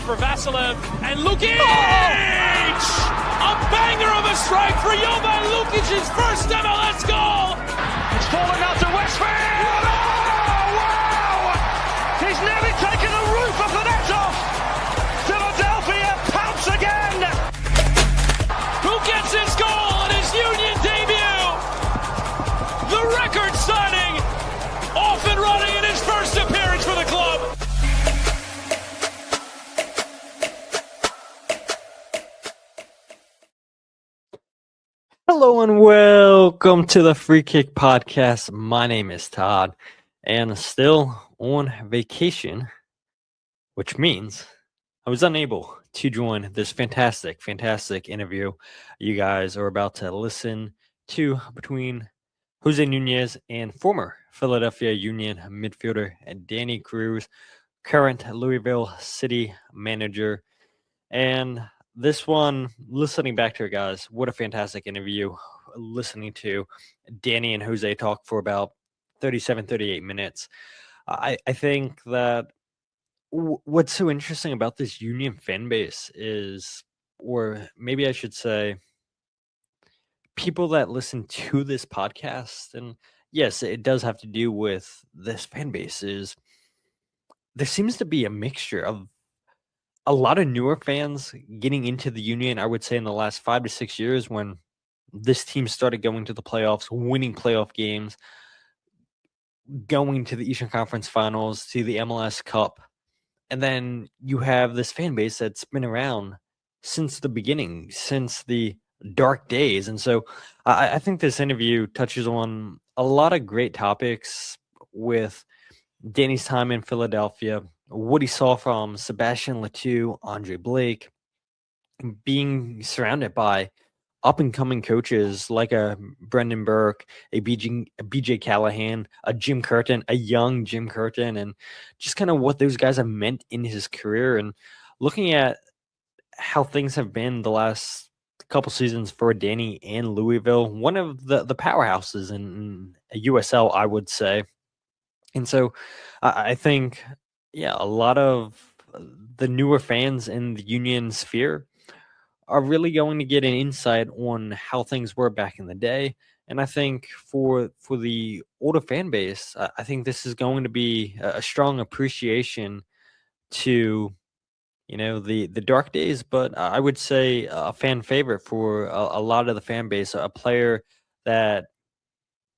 for Vasilev, and Lukic! A banger of a strike for Jovan Lukic's first MLS goal! It's fallen out to Westfield! Oh, wow! He's nearly taken the roof off the net off! Philadelphia pounce again! Who gets his goal in his Union debut? The record signing, off and running in his first appearance for the club. Hello and welcome to the Free Kick Podcast. My name is Todd, and still on vacation, which means I was unable to join this fantastic interview you guys are about to listen to between José Nunez and former Philadelphia Union midfielder Danny Cruz, current Louisville City manager. And this one, listening back to it, guys, what a fantastic interview. Listening to Danny and José talk for about 38 minutes. I think that what's so interesting about this Union fan base is, or maybe I should say, people that listen to this podcast, and yes, it does have to do with this fan base, is there seems to be a mixture of a lot of newer fans getting into the Union, I would say, in the last 5 to 6 years when this team started going to the playoffs, winning playoff games, going to the Eastern Conference Finals, to the MLS Cup. And then you have this fan base that's been around since the beginning, since the dark days. And so I think this interview touches on a lot of great topics with Danny's time in Philadelphia, what he saw from Sébastien, Toux, Andre Blake, being surrounded by up-and-coming coaches like a Brenden Burke, a BJ Callaghan, a Jim Curtin, a young Jim Curtin, and just kind of what those guys have meant in his career. And looking at how things have been the last couple seasons for Danny and Louisville, one of the powerhouses in USL, I would say. And so I think, a lot of the newer fans in the Union sphere are really going to get an insight on how things were back in the day. And I think for the older fan base, I think this is going to be a strong appreciation to, the dark days, but I would say a fan favorite for a lot of the fan base, a player that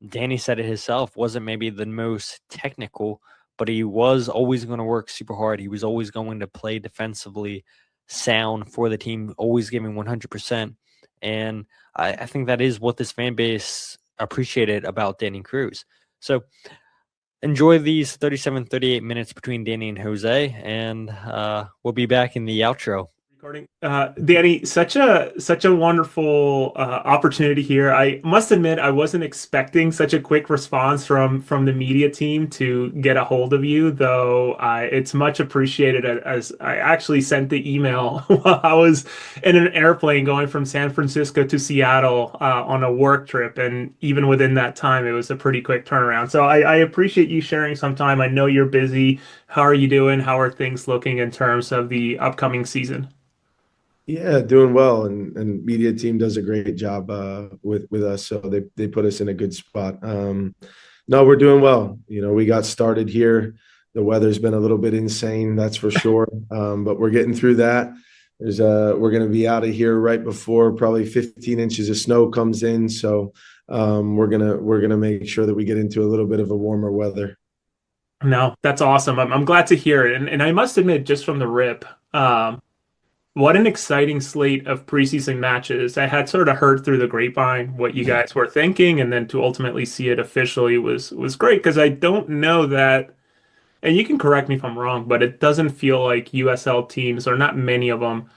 Danny said it himself wasn't maybe the most technical, but he was always going to work super hard. He was always going to play defensively sound for the team, always giving 100%. And I think that is what this fan base appreciated about Danny Cruz. So enjoy these 38 minutes between Danny and José, and we'll be back in the outro. Danny, such a wonderful opportunity here. I must admit, I wasn't expecting such a quick response from the media team to get a hold of you, though it's much appreciated, as I actually sent the email while I was in an airplane going from San Francisco to Seattle on a work trip, and even within that time, it was a pretty quick turnaround. So I appreciate you sharing some time. I know you're busy. How are you doing? How are things looking in terms of the upcoming season? Yeah, doing well, and media team does a great job with us, so they put us in a good spot. No, we're doing well. We got started here. The weather's been a little bit insane, that's for sure, but we're getting through that. We're going to be out of here right before probably 15 inches of snow comes in, so we're gonna make sure that we get into a little bit of a warmer weather. No, that's awesome. I'm glad to hear it, and I must admit, just from the rip, what an exciting slate of preseason matches. I had sort of heard through the grapevine what you guys were thinking, and then to ultimately see it officially was great, because I don't know that, and you can correct me if I'm wrong, but it doesn't feel like USL teams, or not many of them,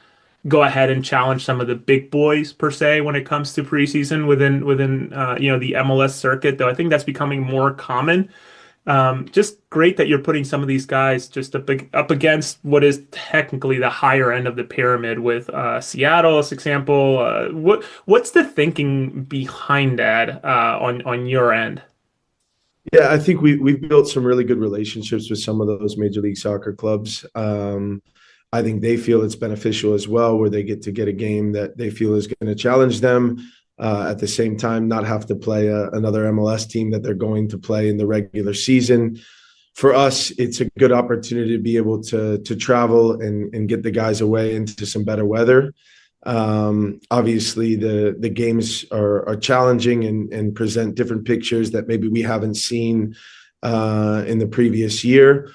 go ahead and challenge some of the big boys per se when it comes to preseason within the MLS circuit, though I think that's becoming more common. Just great that you're putting some of these guys just up against what is technically the higher end of the pyramid with Seattle as example. What's the thinking behind that on your end? Yeah, I think we've built some really good relationships with some of those Major League Soccer clubs. I think they feel it's beneficial as well, where they get a game that they feel is going to challenge them. At the same time, not have to play another MLS team that they're going to play in the regular season. For us, it's a good opportunity to be able to travel and get the guys away into some better weather. Obviously, the games are challenging and present different pictures that maybe we haven't seen in the previous year.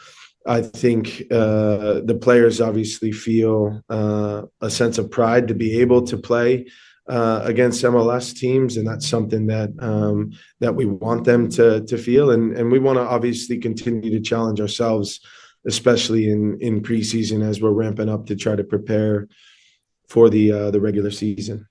I think the players obviously feel a sense of pride to be able to play against MLS teams, and that's something that we want them to feel, and we want to obviously continue to challenge ourselves, especially in preseason as we're ramping up to try to prepare for the regular season.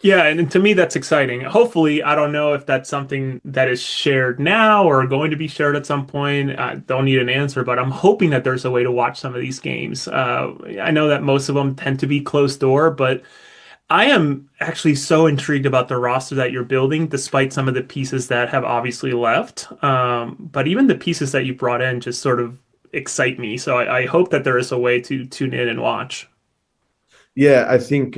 Yeah, and to me that's exciting. Hopefully, I don't know if that's something that is shared now or going to be shared at some point. I don't need an answer, but I'm hoping that there's a way to watch some of these games. I know that most of them tend to be closed door, but I am actually so intrigued about the roster that you're building, despite some of the pieces that have obviously left. But even the pieces that you brought in just sort of excite me. So I hope that there is a way to tune in and watch. Yeah, I think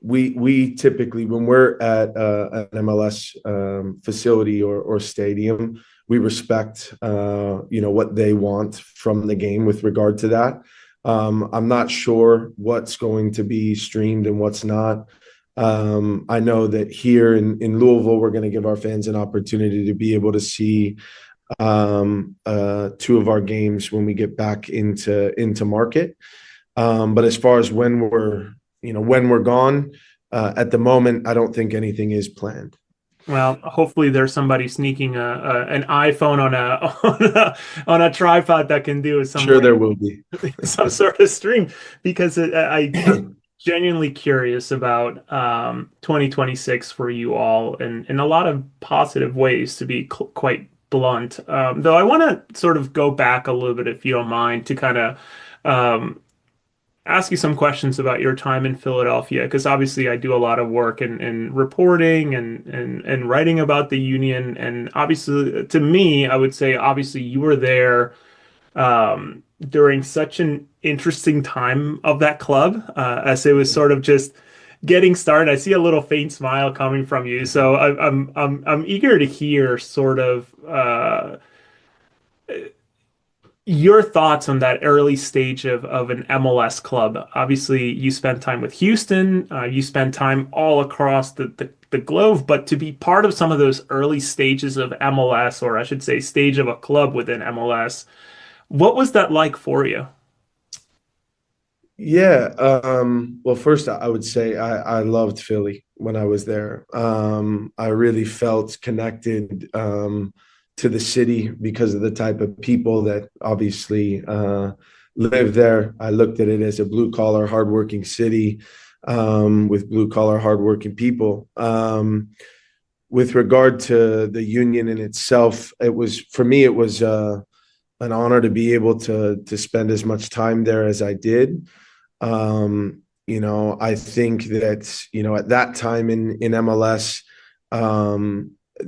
we typically, when we're at an MLS facility or stadium, we respect what they want from the game with regard to that. I'm not sure what's going to be streamed and what's not. I know that here in Louisville, we're going to give our fans an opportunity to be able to see 2 of our games when we get back into market. But as far as when we're gone, at the moment, I don't think anything is planned. Well, hopefully there's somebody sneaking an iPhone on a tripod that can do some. Sure, there will be some sort of stream, because I'm genuinely curious about 2026 for you all, and in a lot of positive ways, to be quite blunt. Though I want to sort of go back a little bit, if you don't mind, to kind of ask you some questions about your time in Philadelphia, because obviously I do a lot of work in reporting and writing about the Union, and obviously to me, I would say obviously you were there during such an interesting time of that club, as it was sort of just getting started. I see a little faint smile coming from you, so I'm eager to hear sort of your thoughts on that early stage of an MLS club. Obviously, you spent time with Houston, you spent time all across the globe, but to be part of some of those early stages of MLS, or I should say stage of a club within MLS, what was that like for you? Yeah. Well, first, I would say I loved Philly when I was there. I really felt connected to the city because of the type of people that obviously live there. I looked at it as a blue-collar, hardworking city with blue-collar, hardworking people. With regard to the Union in itself, for me, it was an honor to be able to spend as much time there as I did. I think that, at that time in MLS,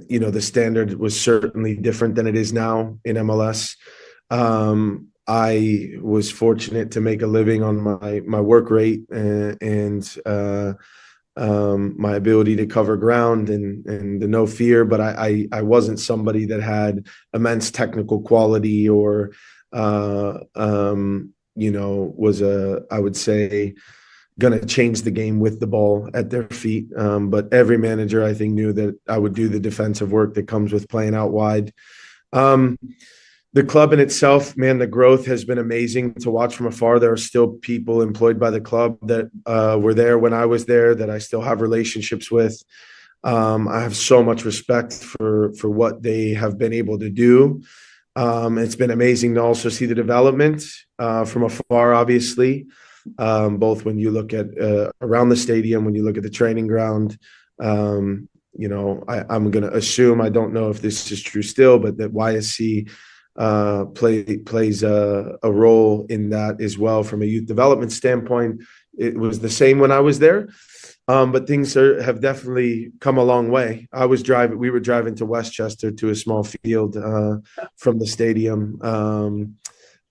the standard was certainly different than it is now in MLS. I was fortunate to make a living on my work rate and my ability to cover ground and the no fear, but I wasn't somebody that had immense technical quality or was I would say going to change the game with the ball at their feet. But every manager, I think, knew that I would do the defensive work that comes with playing out wide. The club in itself, man, the growth has been amazing to watch from afar. There are still people employed by the club that were there when I was there that I still have relationships with. I have so much respect for what they have been able to do. It's been amazing to also see the development from afar, obviously. Both when you look at around the stadium, when you look at the training ground, I'm going to assume, I don't know if this is true still, but that YSC plays a role in that as well from a youth development standpoint. It was the same when I was there, but things have definitely come a long way. We were driving to Westchester to a small field from the stadium.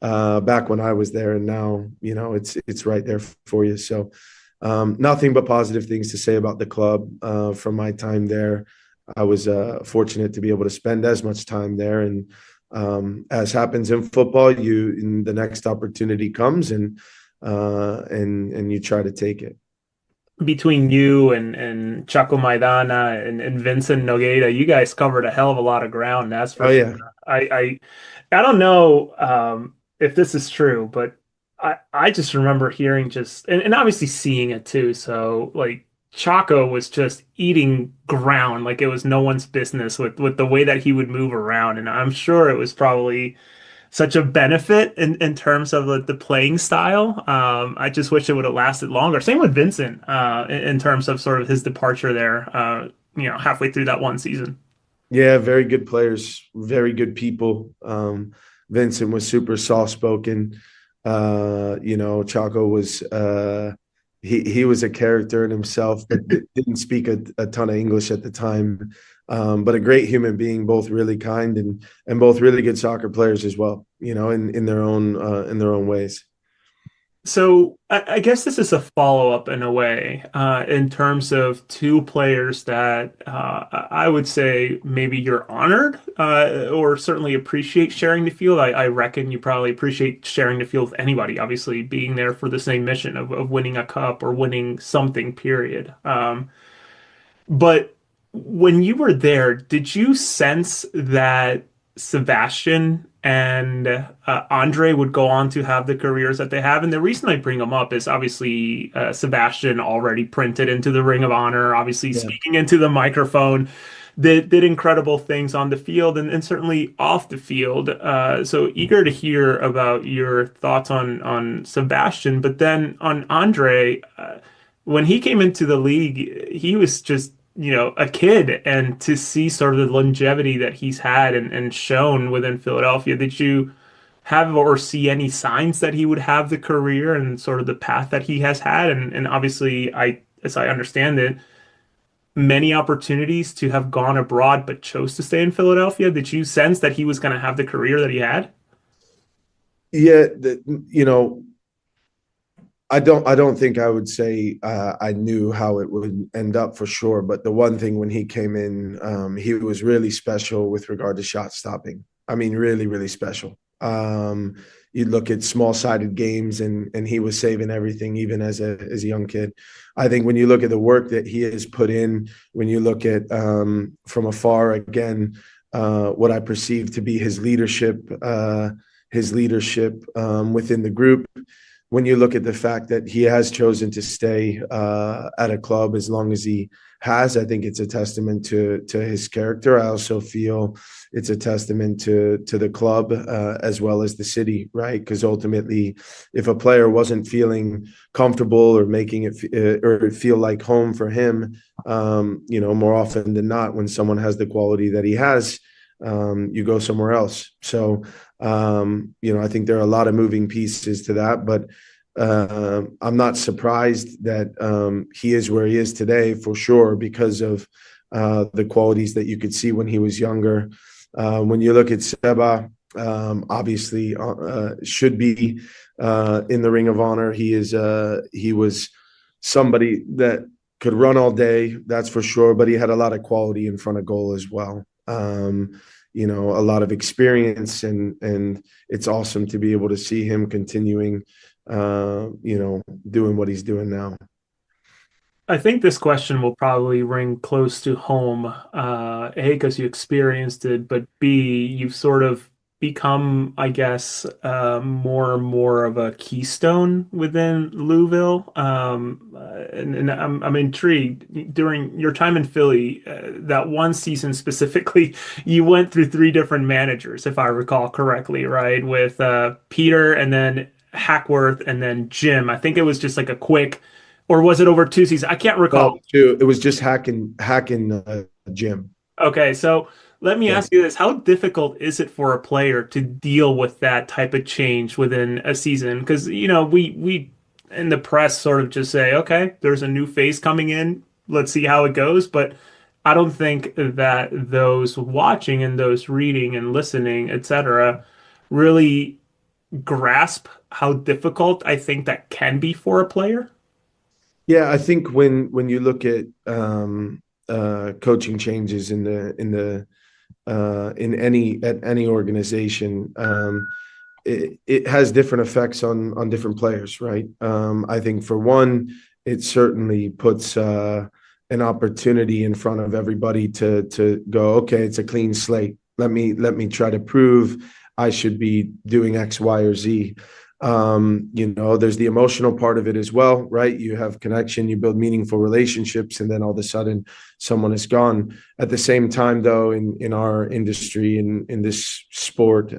back when I was there, and now it's right there for you. So nothing but positive things to say about the club. From my time there, I was fortunate to be able to spend as much time there, and as happens in football, the next opportunity comes, and you try to take it. Between you and Chaco Maidana and Vincent Nogueira, you guys covered a hell of a lot of ground, that's for Oh sure. yeah. I don't know if this is true, but I just remember hearing and obviously seeing it too. So like Chaco was just eating ground like it was no one's business with the way that he would move around. And I'm sure it was probably such a benefit in terms of the playing style. I just wish it would have lasted longer. Same with Vincent in terms of sort of his departure there, halfway through that one season. Yeah, very good players, very good people. Vincent was super soft spoken. Chaco was he was a character in himself, but didn't speak a ton of English at the time. But a great human being, both really kind and both really good soccer players as well. In their own ways. So I guess this is a follow-up in a way, in terms of two players that I would say maybe you're honored or certainly appreciate sharing the field. I reckon you probably appreciate sharing the field with anybody, obviously being there for the same mission of winning a cup or winning something, period. But when you were there, did you sense that Sébastien and Andre would go on to have the careers that they have? And the reason I bring them up is obviously Sébastien already printed into the Ring of Honor, obviously Yeah. speaking into the microphone, did incredible things on the field and certainly off the field. So eager to hear about your thoughts on Sébastien, but then on Andre. When he came into the league, he was just, a kid, and to see sort of the longevity that he's had and shown within Philadelphia, did you have or see any signs that he would have the career and sort of the path that he has had? And obviously, as I understand it, many opportunities to have gone abroad but chose to stay in Philadelphia. Did you sense that he was going to have the career that he had? Yeah, I don't think I would say I knew how it would end up for sure. But the one thing when he came in, he was really special with regard to shot stopping. I mean, really, really special. You look at small-sided games, and he was saving everything, even as a young kid. I think when you look at the work that he has put in, when you look at from afar again, what I perceive to be his leadership within the group. When you look at the fact that he has chosen to stay at a club as long as he has, I think it's a testament to his character. I also feel it's a testament to the club as well as the city, right? Because ultimately, if a player wasn't feeling comfortable or making it or feel like home for him, more often than not, when someone has the quality that he has, you go somewhere else. So, I think there are a lot of moving pieces to that, but I'm not surprised that he is where he is today for sure because of the qualities that you could see when he was younger. When you look at Seba, obviously should be in the Ring of Honor. He was somebody that could run all day, that's for sure, but he had a lot of quality in front of goal as well. A lot of experience, and it's awesome to be able to see him continuing, doing what he's doing now. I think this question will probably ring close to home, A, because you experienced it, but B, you've sort of become, I guess, more and more of a keystone within Louisville. And I'm intrigued. During your time in Philly, that one season specifically, you went through three different managers, if I recall correctly, right? With Peter and then Hackworth and then Jim. I think it was just like a quick, or was it over two seasons? I can't recall. No, it was just hacking Jim. Okay, so let me Yeah. ask you this. How difficult is it for a player to deal with that type of change within a season? Because, we in the press sort of just say, okay, there's a new phase coming in. Let's see how it goes. But I don't think that those watching and those reading and listening, etc., really grasp how difficult I think that can be for a player? Yeah, I think when you look at coaching changes at any organization, it has different effects on different players, right? I think for one, it certainly puts an opportunity in front of everybody to go, okay, it's a clean slate. Let me try to prove I should be doing X, Y, or Z. There's the emotional part of it as well, right? You have connection, you build meaningful relationships, and then all of a sudden someone is gone. At the same time, though, in our industry, in this sport,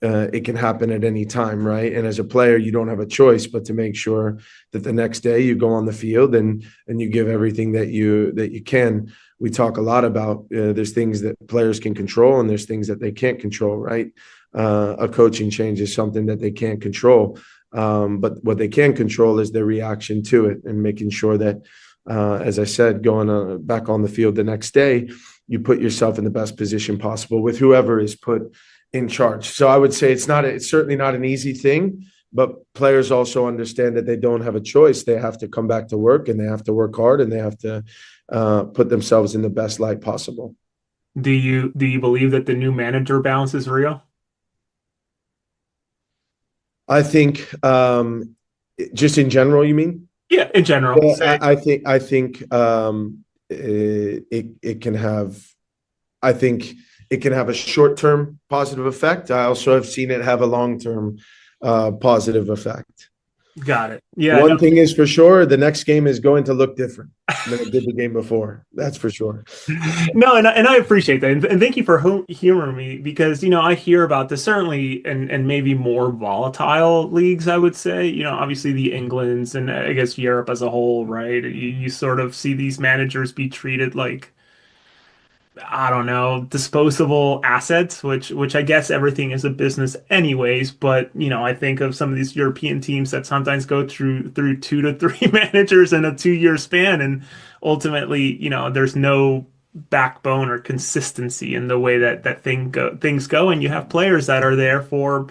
it can happen at any time, right? And as a player, you don't have a choice but to make sure that the next day you go on the field and you give everything that you can. We talk a lot about there's things that players can control and there's things that they can't control, right? A coaching change is something that they can't control. But what they can control is their reaction to it and making sure that, as I said, going back on the field the next day, you put yourself in the best position possible with whoever is put in charge. So I would say it's certainly not an easy thing, but players also understand that they don't have a choice. They have to come back to work and they have to work hard and they have to put themselves in the best light possible. Do you believe that the new manager bounce is real? I think just in general, you mean? Yeah, in general. Yeah, I think it can have. I think it can have a short-term positive effect. I also have seen it have a long-term positive effect. Got it. Yeah. One thing is for sure, the next game is going to look different than it did the game before. That's for sure. No, and I appreciate that. And thank you for humoring me because, I hear about this certainly and maybe more volatile leagues, I would say, obviously the Englands and I guess Europe as a whole, right? You sort of see these managers be treated like, I don't know, disposable assets, which I guess everything is a business anyways. But I think of some of these European teams that sometimes go through 2 to 3 managers in a 2-year span, and ultimately, there's no backbone or consistency in the way that things go, and you have players that are there for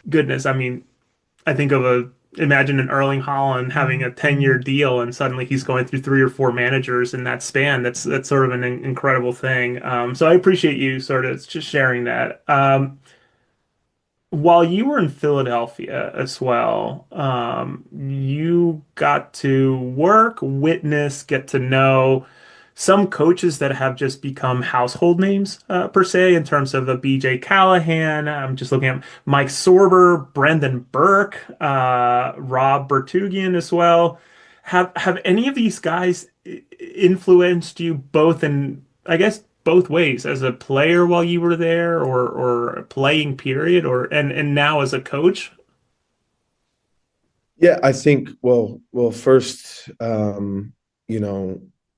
goodness. I mean, I think of imagine an Erling Haaland having a 10-year deal and suddenly he's going through 3 or 4 managers in that span. That's sort of an incredible thing. So I appreciate you sort of just sharing that. While you were in Philadelphia as well, you got to work, witness, get to know some coaches that have just become household names, per se, in terms of a BJ Callaghan. I'm just looking at Mike Sorber, Brenden Burke, Rob Bertugian as well. Have any of these guys influenced you both in, I guess, both ways as a player while you were there or a playing period and now as a coach? Yeah, I think first,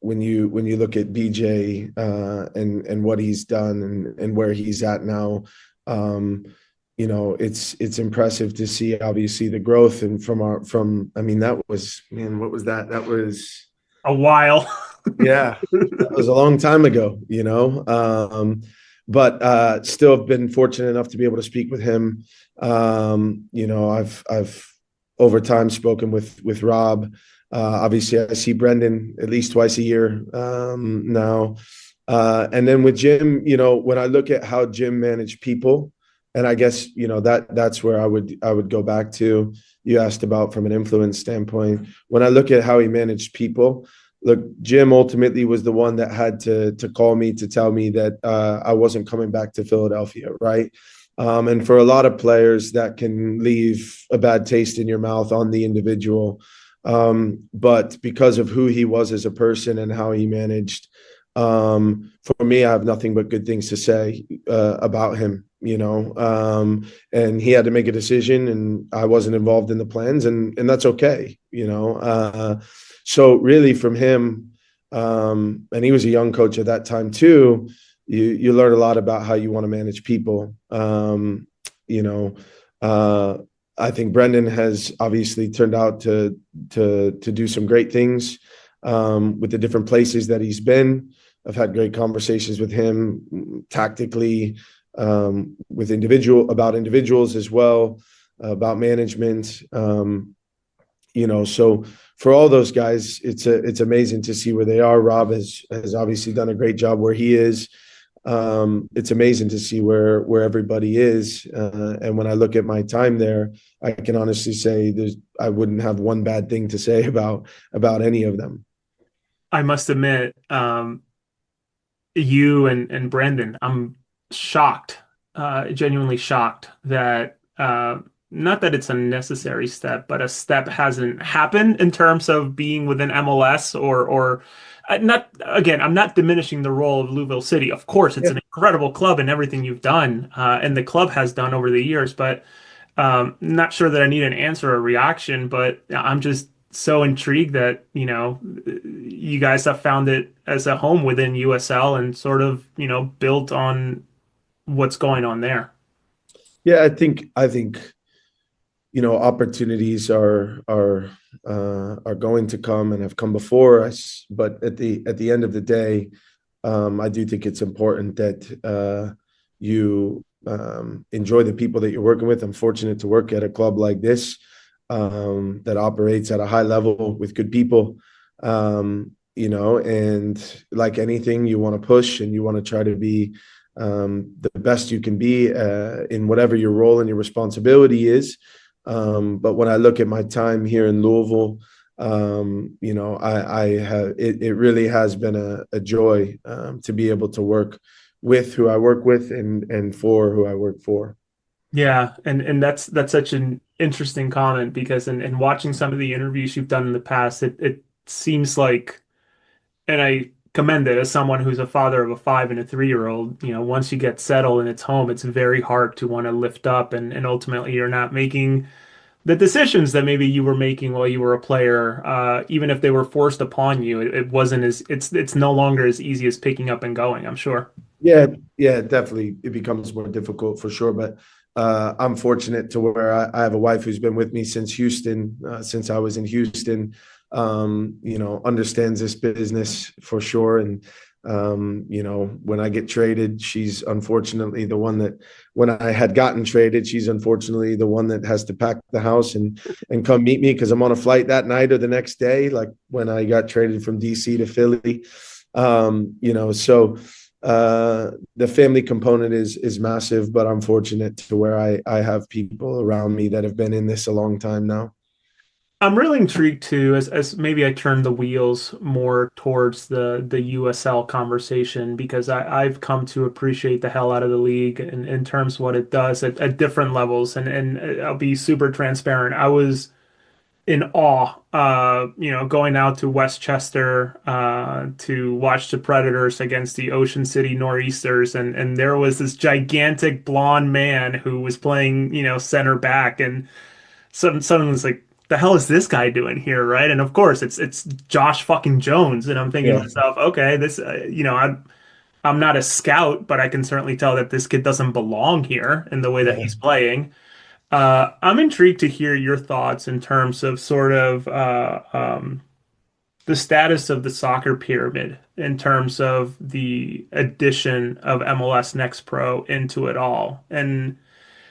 when you look at BJ and what he's done and where he's at now, it's impressive to see obviously the growth and that was, man, what was that? That was a while. Yeah, that was a long time ago, but still have been fortunate enough to be able to speak with him. I've over time spoken with Rob. Obviously, I see Brenden at least twice a year now. And then with Jim, when I look at how Jim managed people, and I guess, that's where I would go back to. You asked about from an influence standpoint. When I look at how he managed people, look, Jim ultimately was the one that had to call me to tell me that I wasn't coming back to Philadelphia, right? And for a lot of players, that can leave a bad taste in your mouth on the individual. But because of who he was as a person and how he managed, for me, I have nothing but good things to say about him, and he had to make a decision and I wasn't involved in the plans and that's okay, so really from him, and he was a young coach at that time too, you learn a lot about how you want to manage people. I think Brenden has obviously turned out to do some great things with the different places that he's been. I've had great conversations with him tactically, with individuals as well, about management. So for all those guys, it's amazing to see where they are. Rob has obviously done a great job where he is. It's amazing to see where everybody is. And when I look at my time there, I can honestly say I wouldn't have one bad thing to say about any of them. I must admit, you and Brenden, I'm shocked, genuinely shocked that not that it's a necessary step, but a step hasn't happened in terms of being within MLS or not. Again, I'm not diminishing the role of Louisville City. Of course, it's an incredible club and everything you've done, and the club has done over the years. But not sure that I need an answer or reaction. But I'm just so intrigued that you guys have found it as a home within USL and sort of built on what's going on there. Yeah, I think opportunities are going to come and have come before us, but at the end of the day, I do think it's important that you enjoy the people that you're working with. I'm fortunate to work at a club like this that operates at a high level with good people, and like anything, you want to push and you want to try to be the best you can be in whatever your role and your responsibility is. But when I look at my time here in Louisville, it really has been a joy to be able to work with who I work with and for who I work for. Yeah, and that's such an interesting comment, because in watching some of the interviews you've done in the past, it seems like, and I commend it as someone who's a father of a 5 and a 3-year-old, once you get settled and it's home, it's very hard to want to lift up, and ultimately you're not making the decisions that maybe you were making while you were a player, even if they were forced upon you. It wasn't it's no longer as easy as picking up and going, I'm sure. Yeah, definitely. It becomes more difficult for sure. But I'm fortunate to where I have a wife who's been with me since Houston, since I was in Houston, understands this business for sure. And, when I get traded, she's unfortunately the one that, when I had gotten traded, she's unfortunately the one that has to pack the house and come meet me because I'm on a flight that night or the next day, like when I got traded from DC to Philly. So the family component is massive, but I'm fortunate to where I have people around me that have been in this a long time now. I'm really intrigued too, as maybe I turn the wheels more towards the USL conversation, because I've come to appreciate the hell out of the league in terms of what it does at different levels. And I'll be super transparent. I was in awe, going out to Westchester to watch the Predators against the Ocean City Nor'easters, and there was this gigantic blonde man who was playing, center back, and someone was like, the hell is this guy doing here, right? And of course, it's Josh fucking Jones, and I'm thinking to myself, okay, this, I'm not a scout, but I can certainly tell that this kid doesn't belong here in the way that he's playing. I'm intrigued to hear your thoughts in terms of sort of the status of the soccer pyramid in terms of the addition of MLS Next Pro into it all, and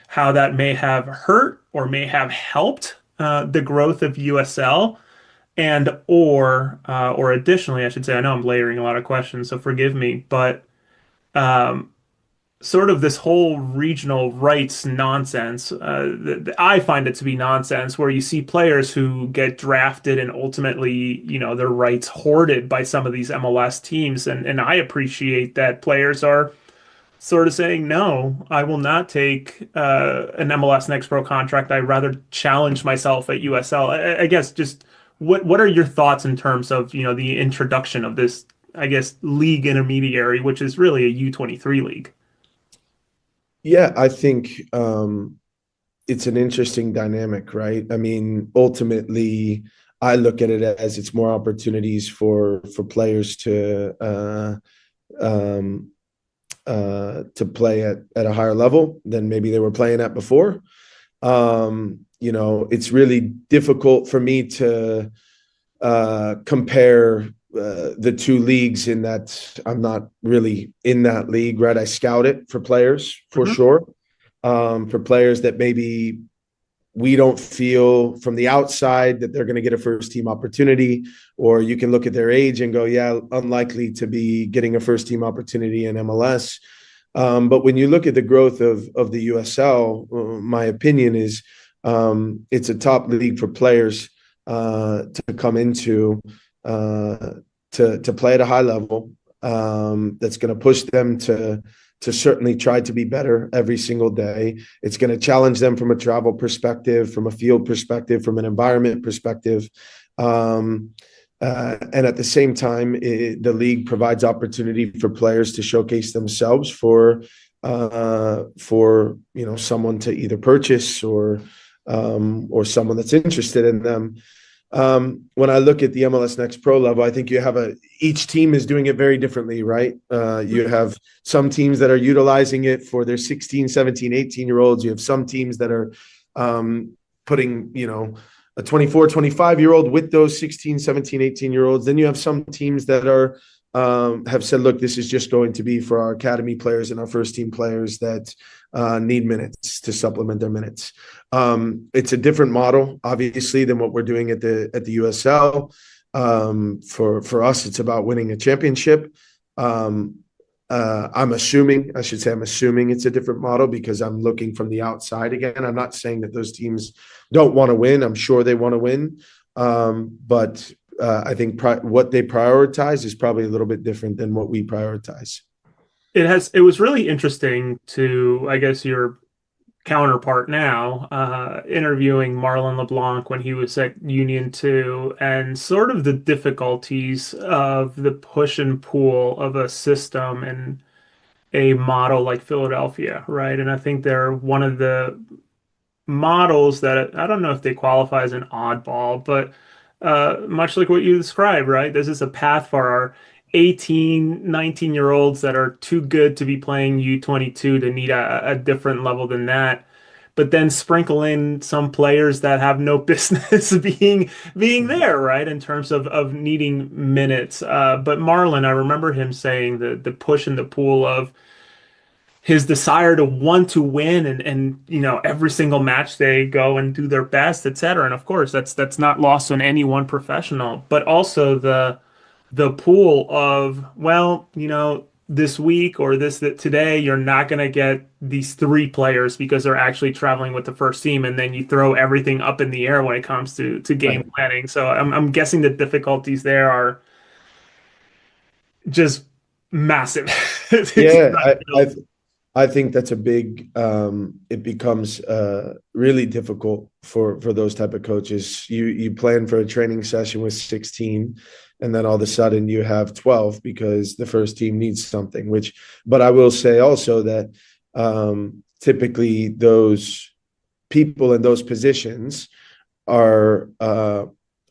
how that may have hurt or may have helped the growth of USL, and or additionally, I should say, I know I'm layering a lot of questions, so forgive me, but sort of this whole regional rights nonsense. I find it to be nonsense, where you see players who get drafted and ultimately, their rights hoarded by some of these MLS teams. And I appreciate that players are sort of saying, no, I will not take an MLS Next Pro contract. I'd rather challenge myself at USL. I guess just what are your thoughts in terms of, the introduction of this, I guess, league intermediary, which is really a U23 league? Yeah, I think it's an interesting dynamic, right? I mean, ultimately, I look at it as it's more opportunities for players to play at a higher level than maybe they were playing at before. It's really difficult for me to compare the two leagues in that I'm not really in that league, right? I scout it for players for sure. For players that maybe we don't feel from the outside that they're going to get a first team opportunity, or you can look at their age and go, yeah, unlikely to be getting a first team opportunity in MLS. But when you look at the growth of the USL, my opinion is it's a top league for players to come into, to play at a high level, that's going to push them to certainly try to be better every single day. It's going to challenge them from a travel perspective, from a field perspective, from an environment perspective. And at the same time, the league provides opportunity for players to showcase themselves for someone to either purchase or someone that's interested in them. When I look at the MLS Next Pro level, I think you have each team is doing it very differently, right? You have some teams that are utilizing it for their 16, 17, 18-year-olds. You have some teams that are putting, a 24, 25-year-old with those 16, 17, 18-year-olds. Then you have some teams that are have said, look, this is just going to be for our academy players and our first team players that need minutes to supplement their minutes. It's a different model, obviously, than what we're doing at the USL. For us, it's about winning a championship. I'm assuming it's a different model because I'm looking from the outside again. I'm not saying that those teams don't want to win. I'm sure they want to win. But I think what they prioritize is probably a little bit different than what we prioritize. It was really interesting to, I guess, your counterpart now, interviewing Marlon LeBlanc when he was at Union 2, and sort of the difficulties of the push and pull of a system and a model like Philadelphia, right? And I think they're one of the models that I don't know if they qualify as an oddball, but much like what you described, right? This is a path for our 18, 19-year-olds that are too good to be playing U22 to need a different level than that. But then sprinkle in some players that have no business being there, right? In terms of needing minutes. But Marlon, I remember him saying the push and the pull of his desire to want to win and every single match they go and do their best, etc. And of course, that's not lost on any one professional, but also the pool of, this week or today, you're not going to get these three players because they're actually traveling with the first team. And then you throw everything up in the air when it comes to game planning. So I'm guessing the difficulties there are just massive. Yeah, I think that's a big, it becomes really difficult for those type of coaches. You plan for a training session with 16, and then all of a sudden you have 12 because the first team needs something, but I will say also that typically those people in those positions are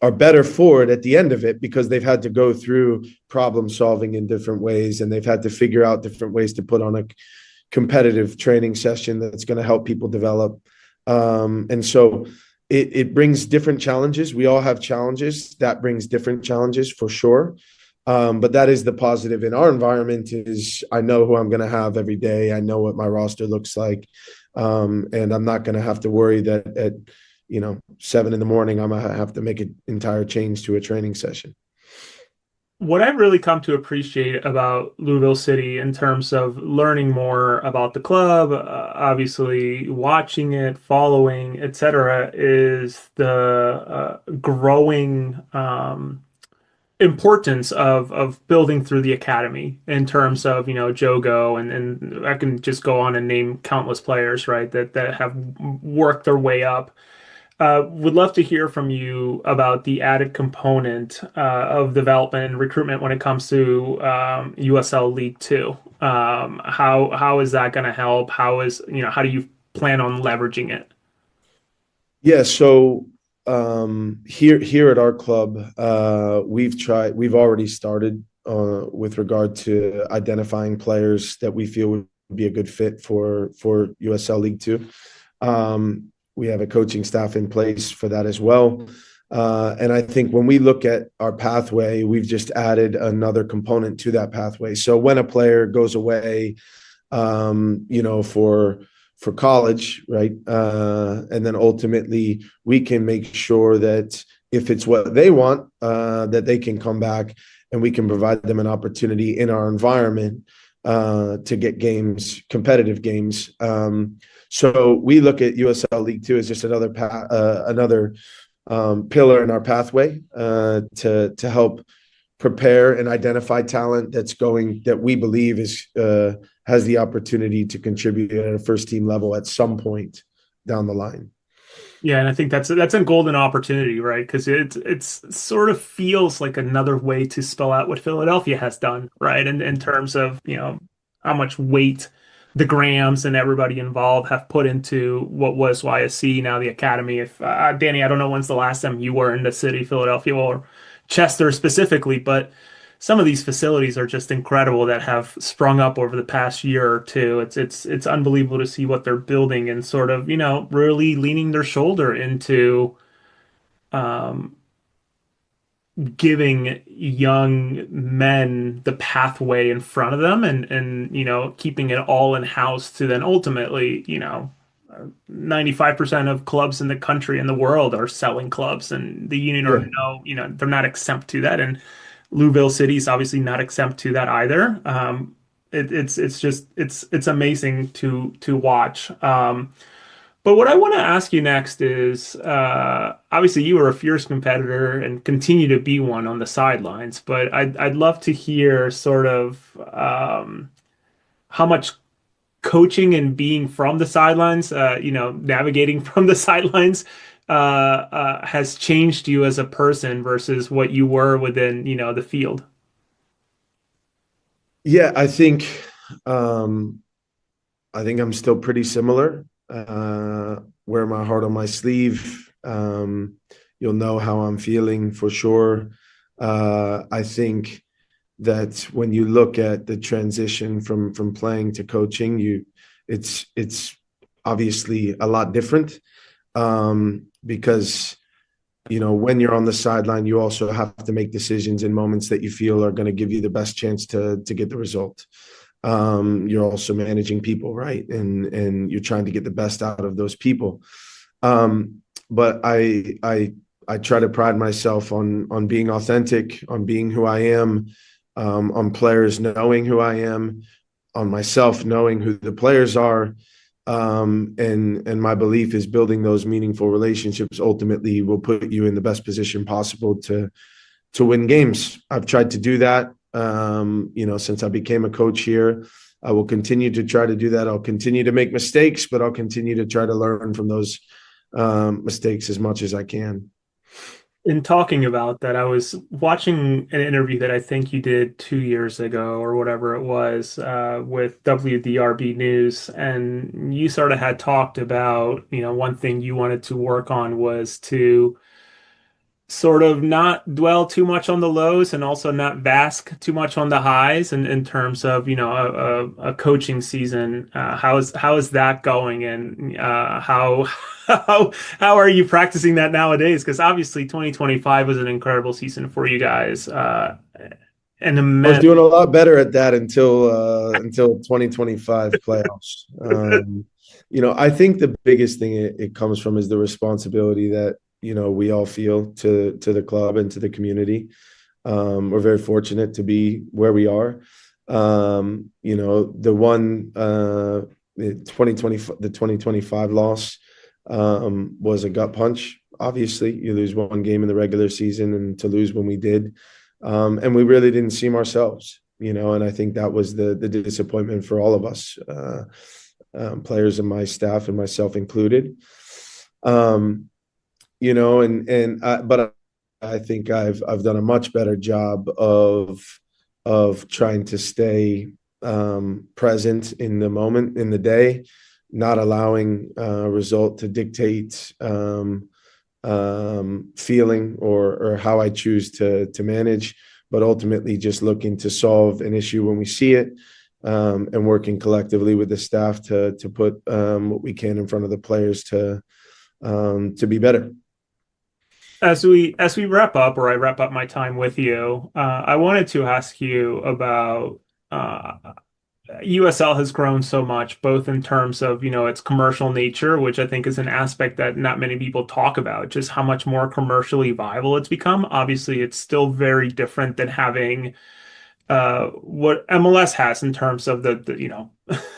better for it at the end of it because they've had to go through problem solving in different ways, and they've had to figure out different ways to put on a competitive training session that's going to help people develop. And so it brings different challenges. We all have challenges. That brings different challenges for sure. But that is the positive in our environment is I know who I'm going to have every day. I know what my roster looks like. And I'm not going to have to worry that at 7 a.m, I'm going to have to make an entire change to a training session. What I've really come to appreciate about Louisville City in terms of learning more about the club, obviously watching it, following, etc., is the growing importance of building through the academy in terms of, Jogo, and I can just go on and name countless players, right, that have worked their way up. Would love to hear from you about the added component of development and recruitment when it comes to USL League Two. How is that going to help? How do you plan on leveraging it? Yeah, so here at our club, we've already started with regard to identifying players that we feel would be a good fit for USL League Two. We have a coaching staff in place for that as well. And I think when we look at our pathway, we've just added another component to that pathway. So when a player goes away, for college, right? And then ultimately we can make sure that if it's what they want, that they can come back and we can provide them an opportunity in our environment to get games, competitive games. So we look at USL League Two as just another pillar in our pathway to help prepare and identify talent that we believe has the opportunity to contribute at a first team level at some point down the line. Yeah, and I think that's a golden opportunity, right? Because it's sort of feels like another way to spell out what Philadelphia has done, right? And in terms of, how much weight the Grahams and everybody involved have put into what was YSC, now the Academy. If Danny, I don't know when's the last time you were in the city, Philadelphia or Chester specifically, but some of these facilities are just incredible that have sprung up over the past year or two. It's unbelievable to see what they're building and sort of, really leaning their shoulder into um, giving young men the pathway in front of them and keeping it all in house to then ultimately, 95% of clubs in the country and the world are selling clubs, and the union are they're not exempt to that. And Louisville City is obviously not exempt to that either. It's amazing to watch. But what I want to ask you next is, obviously you were a fierce competitor and continue to be one on the sidelines, but I'd love to hear sort of how much coaching and being from the sidelines, navigating from the sidelines, has changed you as a person versus what you were within, the field. Yeah, I think I'm still pretty similar. Wear my heart on my sleeve. You'll know how I'm feeling for sure. I think that when you look at the transition from playing to coaching, it's obviously a lot different, because when you're on the sideline, you also have to make decisions in moments that you feel are going to give you the best chance to get the result. You're also managing people, right? And you're trying to get the best out of those people. But I try to pride myself on being authentic, on being who I am, on players knowing who I am, on myself knowing who the players are. And my belief is building those meaningful relationships ultimately will put you in the best position possible to win games. I've tried to do that, since I became a coach here. I will continue to try to do that. I'll continue to make mistakes, but I'll continue to try to learn from those mistakes as much as I can. In talking about that, I was watching an interview that I think you did 2 years ago or whatever it was, with WDRB News, and you sort of had talked about, one thing you wanted to work on was to sort of not dwell too much on the lows and also not bask too much on the highs, and in terms of a coaching season. How is that going, and how are you practicing that nowadays? Because obviously 2025 was an incredible season for you guys, and I was doing a lot better at that until 2025 playoffs. I think the biggest thing it comes from is the responsibility that we all feel to the club and to the community. We're very fortunate to be where we are. The 2025 loss was a gut punch. Obviously, you lose one game in the regular season, and to lose when we did, and we really didn't seem ourselves. And I think that was the disappointment for all of us, players and my staff and myself included. But I think I've done a much better job of trying to stay present in the moment, in the day, not allowing result to dictate feeling or how I choose to manage, but ultimately just looking to solve an issue when we see it, and working collectively with the staff to put what we can in front of the players to be better. As we wrap up, or I wrap up my time with you, I wanted to ask you about USL has grown so much, both in terms of, its commercial nature, which I think is an aspect that not many people talk about, just how much more commercially viable it's become. Obviously, it's still very different than having what MLS has in terms of the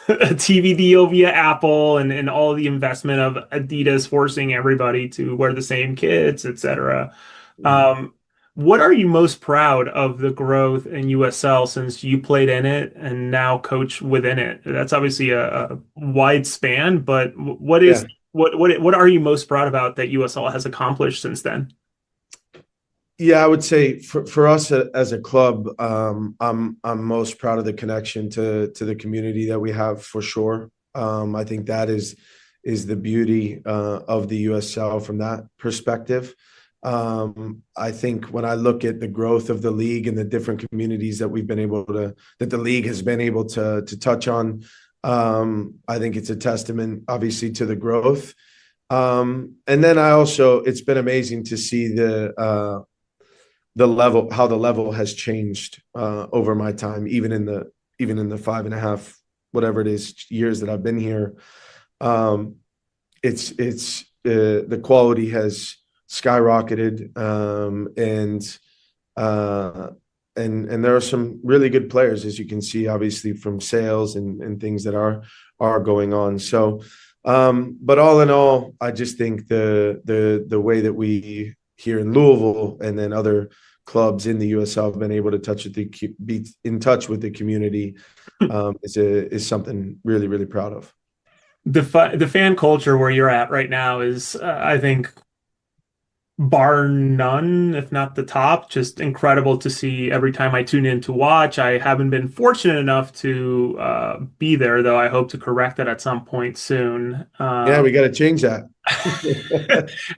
a TV deal via Apple and all the investment of Adidas forcing everybody to wear the same kits, etc. Um, what are you most proud of the growth in USL since you played in it and now coach within it? That's obviously a wide span, but Yeah. what are you most proud about that USL has accomplished since then? Yeah, I would say for us as a club, I'm most proud of the connection to the community that we have for sure. I think that is the beauty of the USL from that perspective. I think when I look at the growth of the league and the different communities that the league has been able to touch on, I think it's a testament, obviously, to the growth. And then it's been amazing to see how the level has changed over my time, even in the 5.5, whatever it is, years that I've been here. It's the quality has skyrocketed, and there are some really good players, as you can see, obviously, from sales and things that are going on. So, but all in all, I just think the way that we here in Louisville and then other clubs in the USL have been able to be in touch with the community is something really, really proud of. The fan culture where you're at right now is, I think, bar none, if not the top. Just incredible to see every time I tune in to watch. I haven't been fortunate enough to be there, though. I hope to correct that at some point soon. Yeah, we got to change that.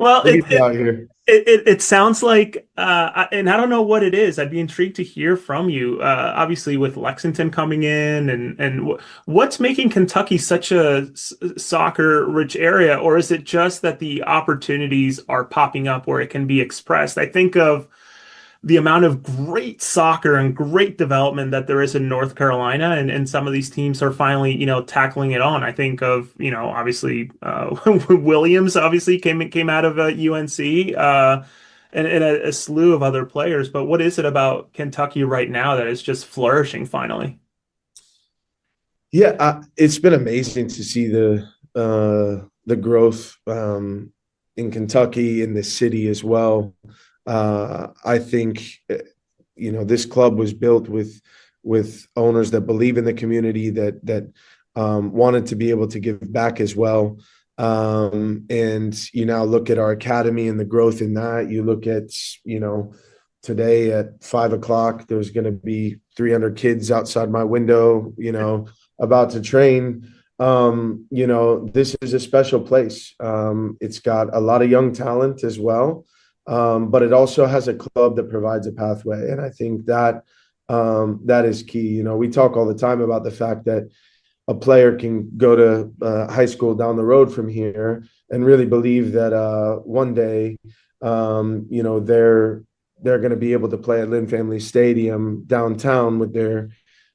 Well, Look at you out here. it sounds like, and I don't know what it is. I'd be intrigued to hear from you. Obviously, with Lexington coming in, and what's making Kentucky such a soccer-rich area, or is it just that the opportunities are popping up where it can be expressed? I think of the amount of great soccer and great development that there is in North Carolina, and some of these teams are finally, tackling it on. I think of, obviously, Williams obviously came out of UNC, and a slew of other players. But what is it about Kentucky right now that is just flourishing finally? Yeah, it's been amazing to see the growth in Kentucky, in the city as well. I think this club was built with owners that believe in the community, that wanted to be able to give back as well. And you now look at our academy and the growth in that. You look at today at 5 o'clock, there's going to be 300 kids outside my window, about to train. This is a special place. It's got a lot of young talent as well. But it also has a club that provides a pathway. And I think that that is key. We talk all the time about the fact that a player can go to high school down the road from here and really believe that one day, they're going to be able to play at Lynn Family Stadium downtown with their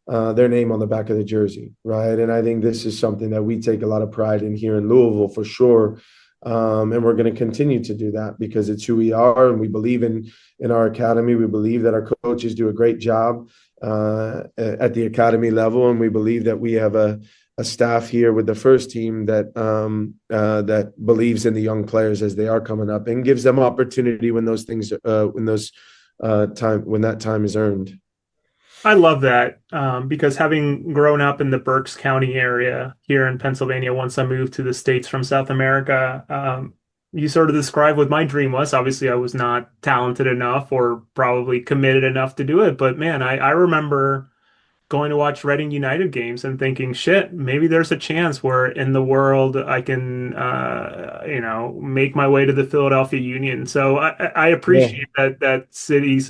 name on the back of the jersey, right? And I think this is something that we take a lot of pride in here in Louisville for sure. And we're going to continue to do that because it's who we are, and we believe in our academy. We believe that our coaches do a great job at the academy level, and we believe that we have a staff here with the first team that believes in the young players as they are coming up and gives them opportunity when that time is earned. I love that because having grown up in the Berks County area here in Pennsylvania, once I moved to the States from South America, you sort of described what my dream was. Obviously, I was not talented enough or probably committed enough to do it. But man, I remember going to watch Reading United games and thinking, shit, maybe there's a chance where in the world I can, make my way to the Philadelphia Union. So I appreciate that cities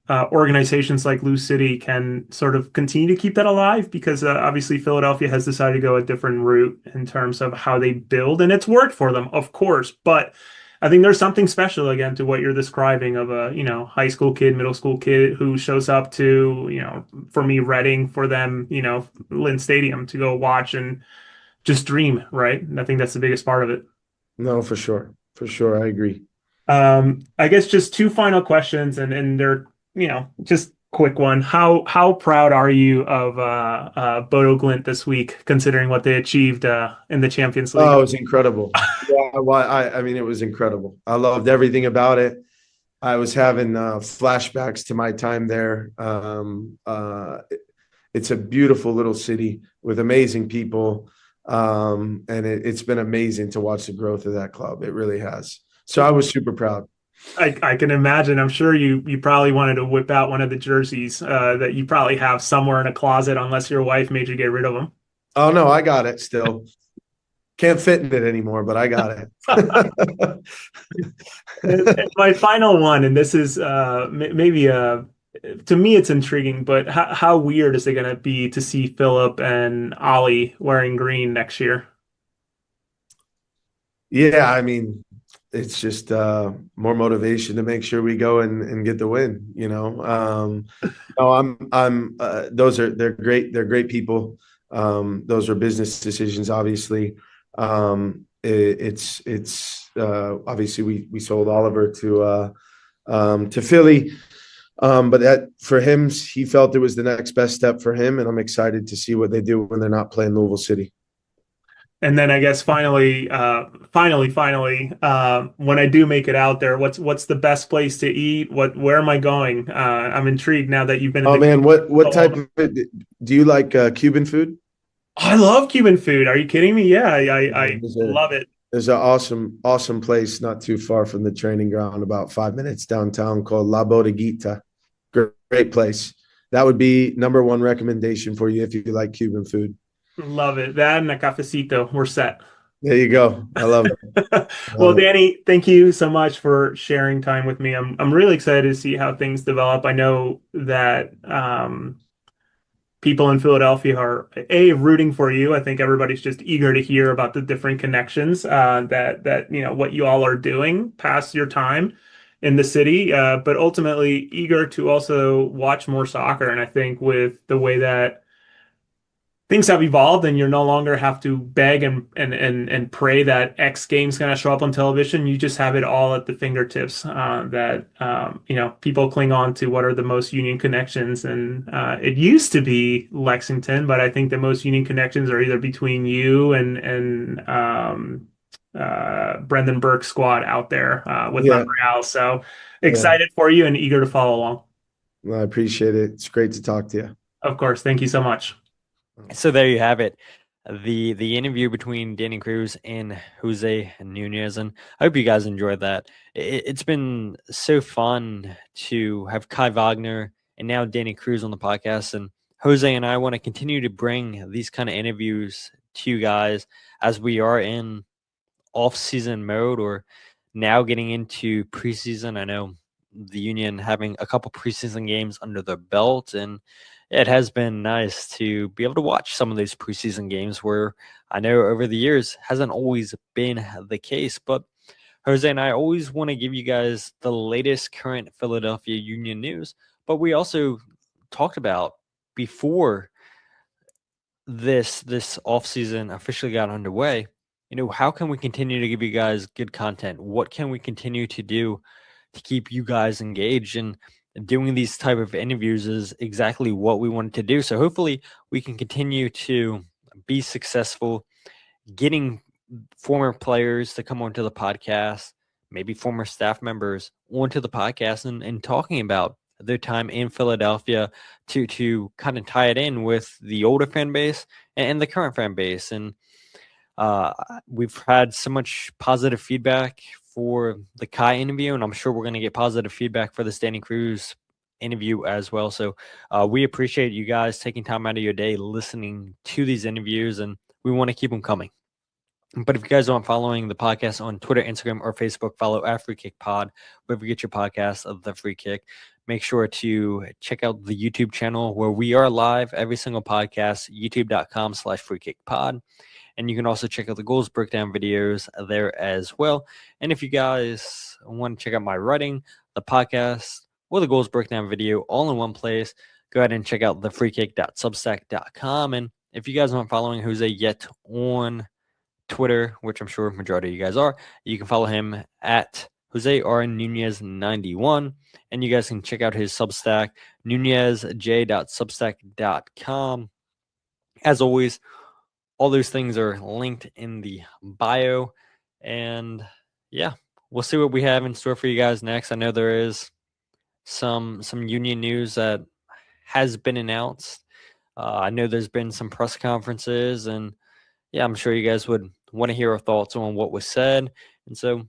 organizations like Lou City can sort of continue to keep that alive because obviously Philadelphia has decided to go a different route in terms of how they build, and it's worked for them, of course. But I think there's something special again to what you're describing of a, high school kid, middle school kid who shows up to, for me, Reading, for them, Lynn Stadium to go watch and just dream, right? And I think that's the biggest part of it. No, for sure. For sure. I agree. I guess just two final questions, and they're, just quick one. How proud are you of Bodo Glimt this week, considering what they achieved in the Champions League? Oh, it was incredible. Yeah, well, I mean, it was incredible. I loved everything about it. I was having flashbacks to my time there. It's a beautiful little city with amazing people. And it's been amazing to watch the growth of that club. It really has. So I was super proud. I can imagine. I'm sure you probably wanted to whip out one of the jerseys that you probably have somewhere in a closet, unless your wife made you get rid of them. Oh, no, I got it still. Can't fit in it anymore, but I got it. And my final one, and this is maybe to me it's intriguing, but how weird is it going to be to see Philip and Ollie wearing green next year? Yeah, I mean, it's just more motivation to make sure we go and get the win. No, they're great. They're great people. Those are business decisions, obviously. It's obviously we sold Oliver to Philly. But that for him, he felt it was the next best step for him, and I'm excited to see what they do when they're not playing Louisville City. And then I guess finally, when I do make it out there, what's the best place to eat? Where am I going? I'm intrigued now that you've been. Oh man, what type of do you like? Cuban food? I love Cuban food. Are you kidding me? Yeah, I love it. There's an awesome place not too far from the training ground, about 5 minutes downtown, called La Bodeguita. Great place. That would be number one recommendation for you if you like Cuban food. Love it. That and a cafecito. We're set. There you go. I love it. Well, Danny, thank you so much for sharing time with me. I'm really excited to see how things develop. I know that people in Philadelphia are rooting for you. I think everybody's just eager to hear about the different connections that what you all are doing past your time in the city, but ultimately eager to also watch more soccer. And I think with the way that things have evolved and you no longer have to beg and pray that X game's going to show up on television. You just have it all at the fingertips, people cling on to what are the most union connections. And it used to be Lexington, but I think the most union connections are either between you and Brenden Burke squad out there with Montreal. So excited for you and eager to follow along. Well, I appreciate it. It's great to talk to you. Of course. Thank you so much. So there you have it, the interview between Danny Cruz and José Nunez, and I hope you guys enjoyed that. It's been so fun to have Kai Wagner and now Danny Cruz on the podcast, and José and I want to continue to bring these kind of interviews to you guys as we are in off-season mode or now getting into preseason. I know the Union having a couple preseason games under their belt, and it has been nice to be able to watch some of those preseason games where I know over the years hasn't always been the case. But José and I always want to give you guys the latest current Philadelphia Union news. But we also talked about before this offseason officially got underway, how can we continue to give you guys good content? What can we continue to do to keep you guys engaged? And doing these type of interviews is exactly what we wanted to do. So hopefully we can continue to be successful getting former players to come onto the podcast, maybe former staff members onto the podcast and talking about their time in Philadelphia to kind of tie it in with the older fan base and the current fan base. And we've had so much positive feedback for the Kai interview, and I'm sure we're going to get positive feedback for the Danny Cruz interview as well. So we appreciate you guys taking time out of your day listening to these interviews, and we want to keep them coming. But if you guys aren't following the podcast on Twitter, Instagram, or Facebook, follow at Free Kick Pod, wherever you get your podcast of The Free Kick. Make sure to check out the YouTube channel where we are live every single podcast, youtube.com/freekickpod. And you can also check out the goals breakdown videos there as well. And if you guys want to check out my writing, the podcast, or the goals breakdown video all in one place, go ahead and check out thefreekick.substack.com. And if you guys aren't following José yet on Twitter, which I'm sure majority of you guys are, you can follow him at José R. Nunez 91, and you guys can check out his Substack, nunezj.substack.com. As always, all those things are linked in the bio, and yeah, we'll see what we have in store for you guys next. I know there is some Union news that has been announced. I know there's been some press conferences, and yeah, I'm sure you guys would want to hear our thoughts on what was said. And so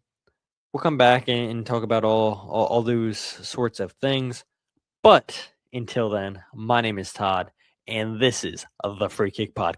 we'll come back and talk about all those sorts of things. But until then, my name is Todd, and this is the Free Kick Podcast.